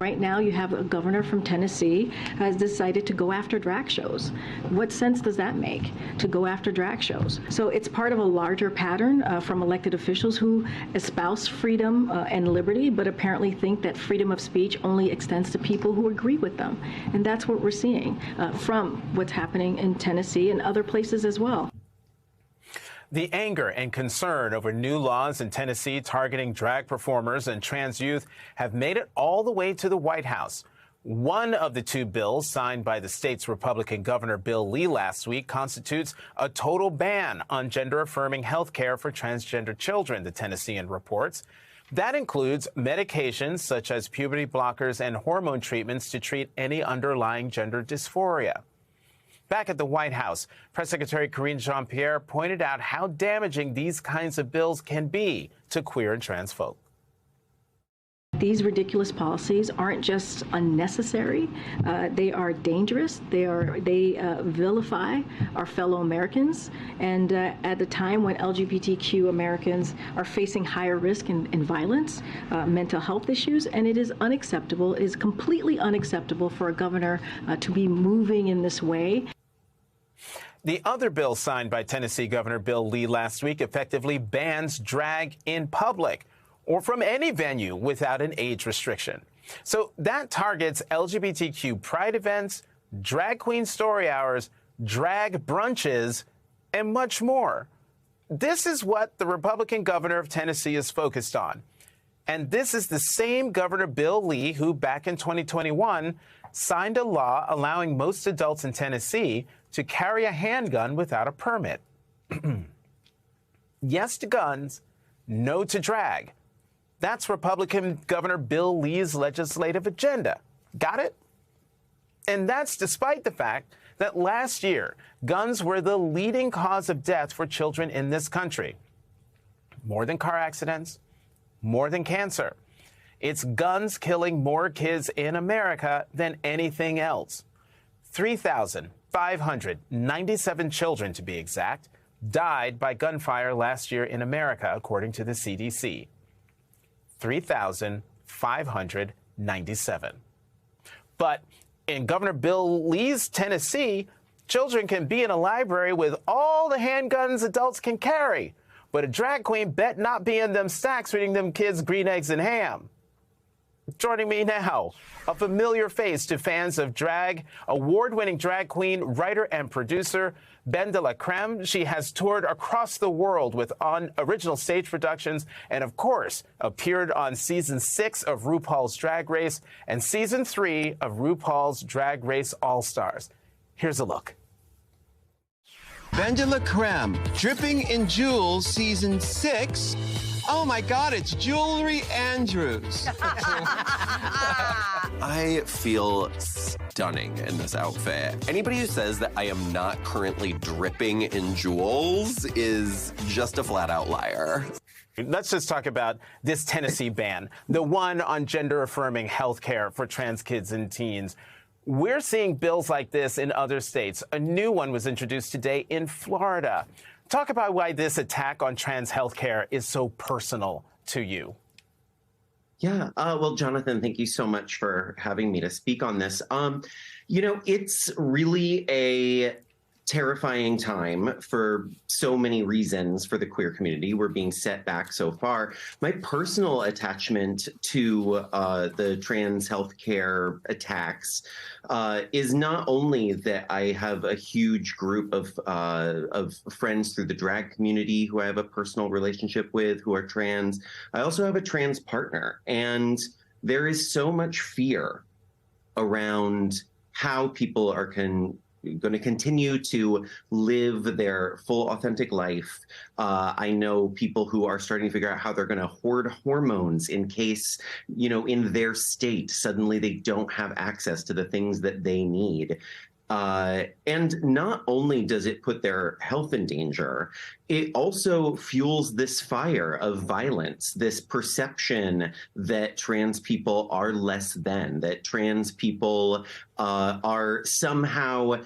Right now, you have a governor from Tennessee has decided to go after drag shows. What sense does that make, to go after drag shows? So it's part of a larger pattern from elected officials who espouse freedom and liberty, but apparently think that freedom of speech only extends to people who agree with them. And that's what we're seeing from what's happening in Tennessee and other places as well. The anger and concern over new laws in Tennessee targeting drag performers and trans youth have made it all the way to the White House. One of the two bills signed by the state's Republican Governor Bill Lee last week constitutes a total ban on gender-affirming health care for transgender children, the Tennessean reports. That includes medications such as puberty blockers and hormone treatments to treat any underlying gender dysphoria. Back at the White House, Press Secretary Karine Jean-Pierre pointed out how damaging these kinds of bills can be to queer and trans folk. These ridiculous policies aren't just unnecessary, they are dangerous, they vilify our fellow Americans, and at the time when LGBTQ Americans are facing higher risk in violence, mental health issues, and it is unacceptable, it is completely unacceptable for a governor to be moving in this way. The other bill signed by Tennessee Governor Bill Lee last week effectively bans drag in public or from any venue without an age restriction. So that targets LGBTQ pride events, drag queen story hours, drag brunches, and much more. This is what the Republican governor of Tennessee is focused on. And this is the same Governor Bill Lee who back in 2021 signed a law allowing most adults in Tennessee to carry a handgun without a permit. Yes to guns, no to drag. That's Republican Governor Bill Lee's legislative agenda. Got it? And that's despite the fact that last year, guns were the leading cause of death for children in this country. More than car accidents, more than cancer. It's guns killing more kids in America than anything else. 3,597 children, to be exact, died by gunfire last year in America, according to the CDC. 3,597. But in Governor Bill Lee's Tennessee, children can be in a library with all the handguns adults can carry, but a drag queen bet not be in them stacks reading them kids green eggs and ham. Joining me now, a familiar face to fans of drag, award-winning drag queen, writer, and producer, Ben de la Creme. She has toured across the world with original stage productions and, of course, appeared on Season 6 of RuPaul's Drag Race and Season 3 of RuPaul's Drag Race All-Stars. Here's a look. Ben de la Creme, Dripping in Jewels, Season 6. Oh my God, it's Jewelry Andrews. I feel stunning in this outfit. Anybody who says that I am not currently dripping in jewels is just a flat-out liar. Let's just talk about this Tennessee ban, the one on gender-affirming health care for trans kids and teens. We're seeing bills like this in other states. A new one was introduced today in Florida. Talk about why this attack on trans health care is so personal to you. Yeah, well, Jonathan, thank you so much for having me to speak on this. You know, it's really a terrifying time for so many reasons for the queer community. We're being set back so far. My personal attachment to the trans healthcare attacks is not only that I have a huge group of friends through the drag community who I have a personal relationship with who are trans. I also have a trans partner, and there is so much fear around how people are going to continue to live their full, authentic life. I know people who are starting to figure out how they're going to hoard hormones in case, you know, in their state, suddenly they don't have access to the things that they need. And not only does it put their health in danger, it also fuels this fire of violence, this perception that trans people are less than, that trans people are somehow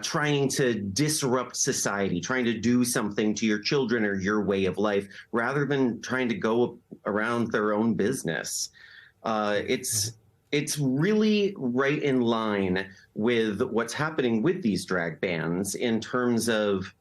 trying to disrupt society, trying to do something to your children or your way of life, rather than trying to go around their own business. it's really right in line with what's happening with these drag bans in terms of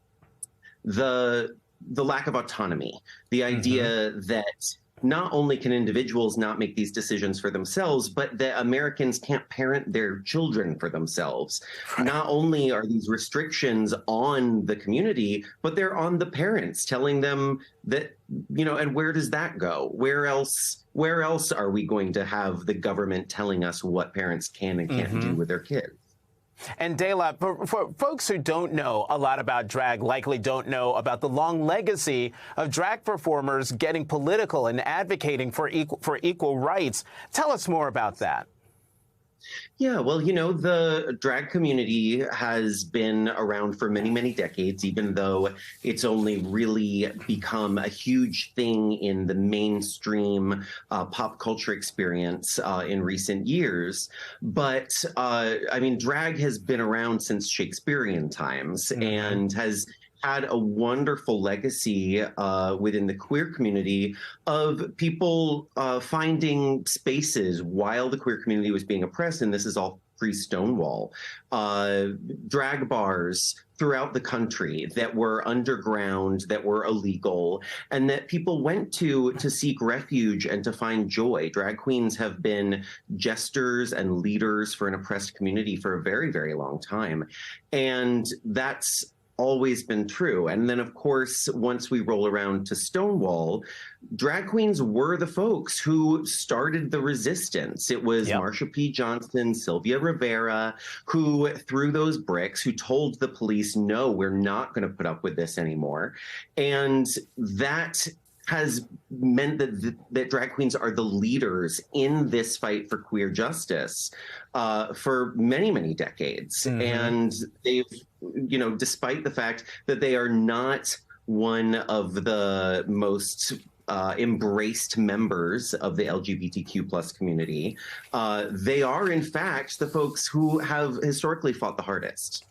the lack of autonomy, the idea that not only can individuals not make these decisions for themselves, but that Americans can't parent their children for themselves. Right. Not only are these restrictions on the community, but they're on the parents, telling them that, and where does that go? Where else are we going to have the government telling us what parents can and can't do with their kids? And Dela, for folks who don't know a lot about drag, likely don't know about the long legacy of drag performers getting political and advocating for equal rights. Tell us more about that. Yeah, well, the drag community has been around for many, many decades, even though it's only really become a huge thing in the mainstream pop culture experience in recent years. But, drag has been around since Shakespearean times and has had a wonderful legacy within the queer community of people finding spaces while the queer community was being oppressed, and this is all pre-Stonewall, drag bars throughout the country that were underground, that were illegal, and that people went to seek refuge and to find joy. Drag queens have been jesters and leaders for an oppressed community for a very, very long time, and that's always been true. And then, of course, once we roll around to Stonewall, drag queens were the folks who started the resistance. It was Marsha P. Johnson, Sylvia Rivera, who threw those bricks, who told the police, no, we're not going to put up with this anymore. And that has meant that drag queens are the leaders in this fight for queer justice for many, many decades. And they've, despite the fact that they are not one of the most embraced members of the LGBTQ plus community, they are, in fact, the folks who have historically fought the hardest.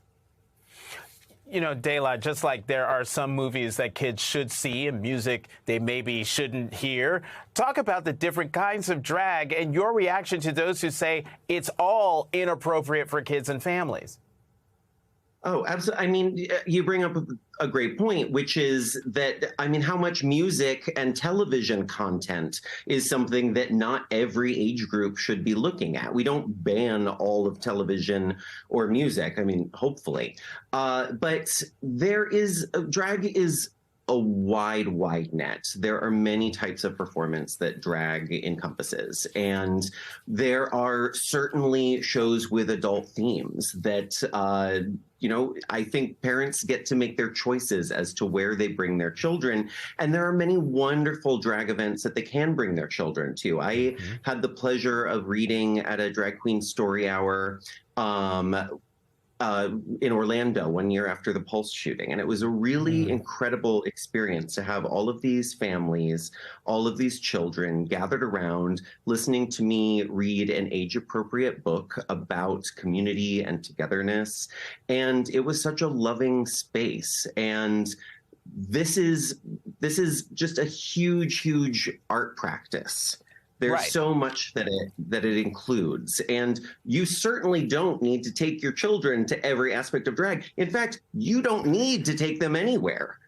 Dela, just like there are some movies that kids should see and music they maybe shouldn't hear, talk about the different kinds of drag and your reaction to those who say it's all inappropriate for kids and families. Oh, absolutely. You bring up a great point, which is that, how much music and television content is something that not every age group should be looking at. We don't ban all of television or music, hopefully. But drag is a wide net. There are many types of performance that drag encompasses. And there are certainly shows with adult themes that, I think parents get to make their choices as to where they bring their children. And there are many wonderful drag events that they can bring their children to. I had the pleasure of reading at a drag queen story hour in Orlando 1 year after the Pulse shooting. And it was a really incredible experience to have all of these families, all of these children gathered around, listening to me read an age-appropriate book about community and togetherness. And it was such a loving space. And this is just a huge art practice. There's so much that it includes. And you certainly don't need to take your children to every aspect of drag. In fact, you don't need to take them anywhere.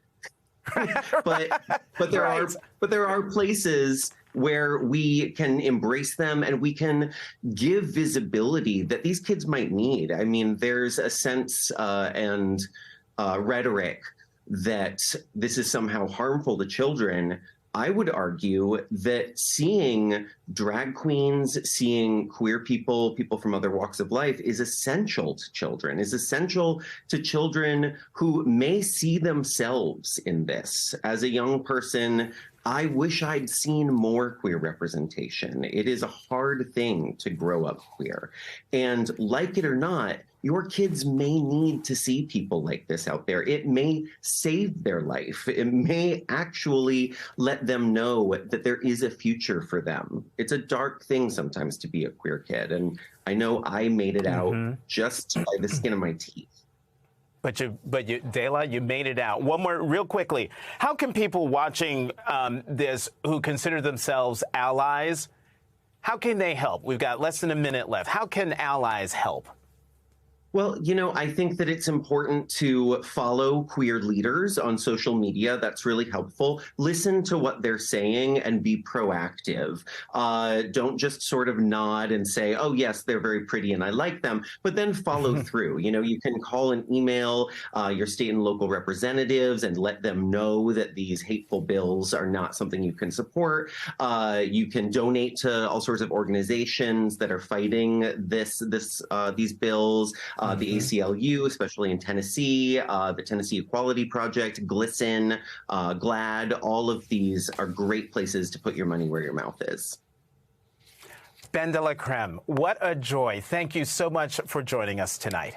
but there are places where we can embrace them and we can give visibility that these kids might need. There's a sense and rhetoric that this is somehow harmful to children. I would argue that seeing drag queens, seeing queer people from other walks of life is essential to children, who may see themselves in this. As a young person, I wish I'd seen more queer representation. It is a hard thing to grow up queer. And like it or not, your kids may need to see people like this out there. It may save their life. It may actually let them know that there is a future for them. It's a dark thing sometimes to be a queer kid. And I know I made it out just by the skin of my teeth. But Dela, you made it out. One more, real quickly. How can people watching this who consider themselves allies, How can they help? We've got less than a minute left. How can allies help? Well, I think that it's important to follow queer leaders on social media. That's really helpful. Listen to what they're saying and be proactive. Don't just sort of nod and say, oh, yes, they're very pretty and I like them, but then follow through. You can call and email your state and local representatives and let them know that these hateful bills are not something you can support. You can donate to all sorts of organizations that are fighting these bills. The ACLU, especially in Tennessee, the Tennessee Equality Project, GLSEN, GLAAD, all of these are great places to put your money where your mouth is. Ben de la Creme, what a joy. Thank you so much for joining us tonight.